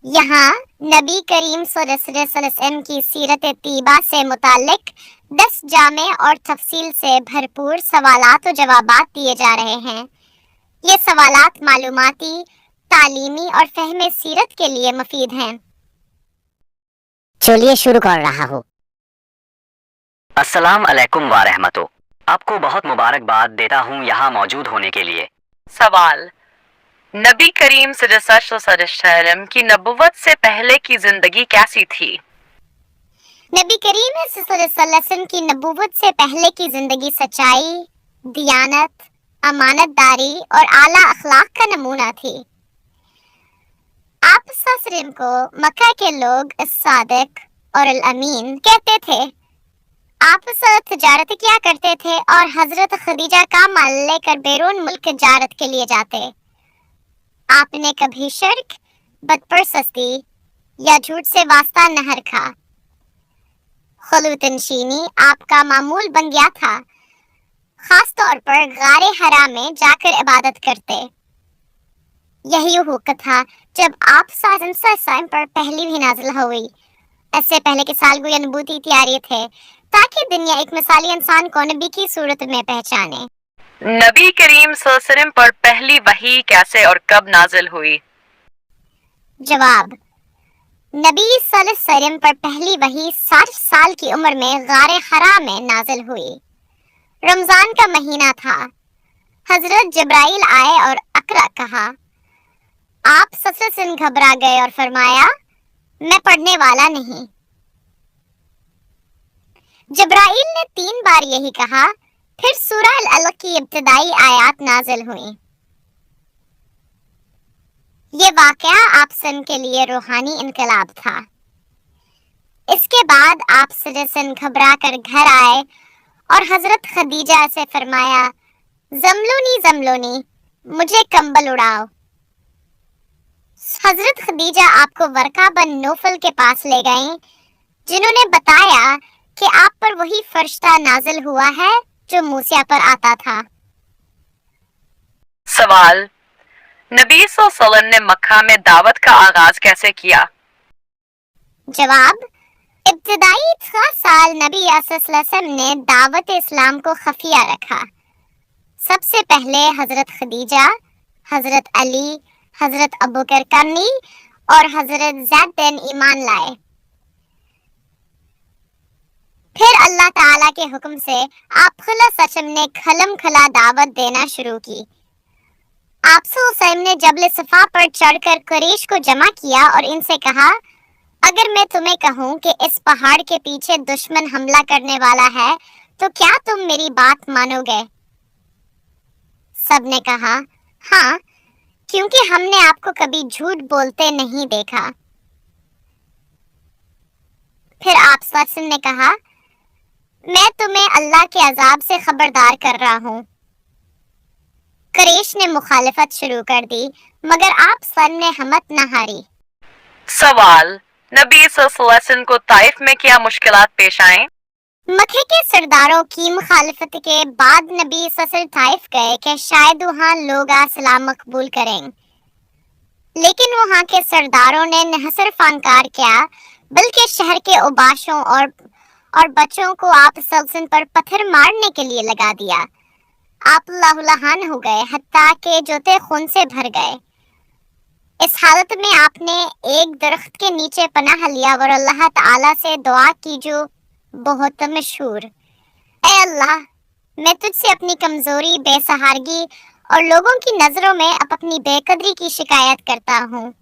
यहाँ नबी करीम सल्लल्लाहु अलैहि वसल्लम की सीरत तैयबा से मुताल्लिक 10 जामे और तफसील से भरपूर सवालात और जवाबात दिए जा रहे हैं। ये सवालात मालूमाती, तालीमी और फहमे सीरत के लिए मुफीद हैं। चलिए शुरू कर रहा हूँ। अस्सलाम अलैकुम व रहमतो। आपको बहुत मुबारकबाद देता हूँ यहाँ मौजूद होने के लिए। सवाल, नबी करीम सल्लल्लाहु अलैहि वसल्लम की नबुव्वत से पहले की जिंदगी कैसी थी? नबी करीम सल्लल्लाहु अलैहि वसल्लम की नबुव्वत से पहले की जिंदगी सच्चाई, दियानत, अमानतदारी और आला अखलाक का नमूना थी। आप सल्लल्लाहु को मक्का के लोग सादिक और अमीन कहते थे। आप तिजारत किया करते थे और हजरत खदीजा का माल लेकर बैरून मुल्क तिजारत के लिए जाते। आपने कभी शिर्क, बदपरस्ती या झूठ से वास्ता न रखा। खुलूतनशीनी आपका मामूल बन गया था। खास तौर पर गारे हरा में जाकर इबादत करते। यही वक्त था जब आप साइम पर पहली भी नाज़िल हुई। इससे पहले के साल गोया नबूती तैयारी थे ताकि दुनिया एक मिसाली इंसान को नबी की सूरत में पहचाने। नबी करीम सल्लल्लाहु अलैहि वसल्लम पर पहली वही कैसे और कब नाजिल हुई? जवाब, नबी सल्लल्लाहु अलैहि वसल्लम पर पहली वही 60 साल की उम्र में गारे हरा में नाजिल हुई। रमजान का महीना था। हजरत जिब्राइल आए और अकरा कहा। आप सबसे घबरा गए और फरमाया, मैं पढ़ने वाला नहीं। जिब्राइल ने 3 बार यही कहा। फिर सूरह अल-अलक की इब्तिदाई आयात नाजिल हुई। ये वाकया आप सन के लिए रूहानी इनकलाब था। इसके बाद आप सन घबरा कर घर आए और हजरत खदीजा से फरमाया, जमलूनी जमलूनी, मुझे कंबल उड़ाओ। हजरत खदीजा आपको वर्का बिन नौफल के पास ले गईं, जिन्होंने बताया कि आप पर वही फरिश्ता नाजिल हुआ है जो मूसा पर आता था। सवाल, नबी सल्लल्लाहु अलैहि वसल्लम ने मक्का में दावत का आगाज कैसे किया? जवाब, इब्तिदाई 3 साल नबी सल्लल्लाहु अलैहि वसल्लम ने दावत इस्लाम को खफिया रखा। सबसे पहले हजरत खदीजा, हजरत अली, हजरत अबू बकर कन्नी और हजरत ज़ैद बिन ईमान लाए। फिर अल्लाह ताला के हुक्म से आप सल्लल्लाहु ने खलम खला दावत देना शुरू की। आप सल्लल्लाहु ने जबल सफा पर चढ़कर कुरैश को जमा किया और इनसे कहा, अगर मैं तुम्हें कहूँ कि इस पहाड़ के पीछे दुश्मन हमला करने वाला है तो क्या तुम मेरी बात मानोगे? सबने कहा, हाँ, क्योंकि हमने आपको कभी झूठ बोलते नहीं देखा। फिर आप सल्लल्लाहु ने कहा, मैं तुम्हें अल्लाह के अजाब से खबरदार कर रहा हूँ। कुरैश ने मुखालिफत शुरू कर दी, मगर आप सल्लल्लाहु ने हिम्मत न हारी। सवाल, नबी सल्लल्लाहु अलैहि वसल्लम को ताइफ में क्या मुश्किलात पेश आए? मक्के के सरदारों की मुखालिफत के बाद नबी सल्लल्लाहु ताइफ गए कि शायद वहाँ लोग इस्लाम मकबूल करें, लेकिन वहाँ के सरदारों ने न सिर्फ इनकार किया बल्कि शहर के उबाशों और बच्चों को आप सल्लल्लाहु पर पत्थर मारने के लिए लगा दिया। आप लहूलुहान हो गए, हत्ता के जूते खून से भर गए। इस हालत में आपने एक दरख्त के नीचे पनाह लिया और अल्लाह ताला से दुआ की जो बहुत मशहूर, ऐ अल्लाह, मैं तुझसे अपनी कमजोरी, बेसहारगी और लोगों की नजरों में अपनी बेकदरी की शिकायत करता हूँ।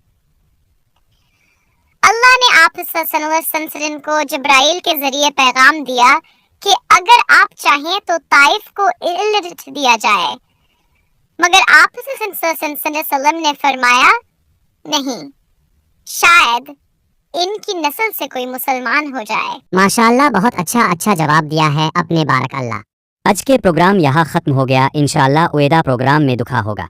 अल्लाह ने आप सल्लल्लाहु अलैहि वसल्लम को जिब्राइल के जरिए पैगाम दिया कि अगर आप चाहें तो ताइफ को इल्लत दिया जाए, मगर आप सल्लल्लाहु अलैहि वसल्लम ने फरमाया, नहीं, शायद इनकी नस्ल से कोई मुसलमान हो जाए। माशाअल्लाह, बहुत अच्छा जवाब दिया है। अपने बारक अल्लाह। आज के प्रोग्राम यहाँ खत्म हो गया। इंशाअल्लाह उएदा प्रोग्राम में दुखा होगा।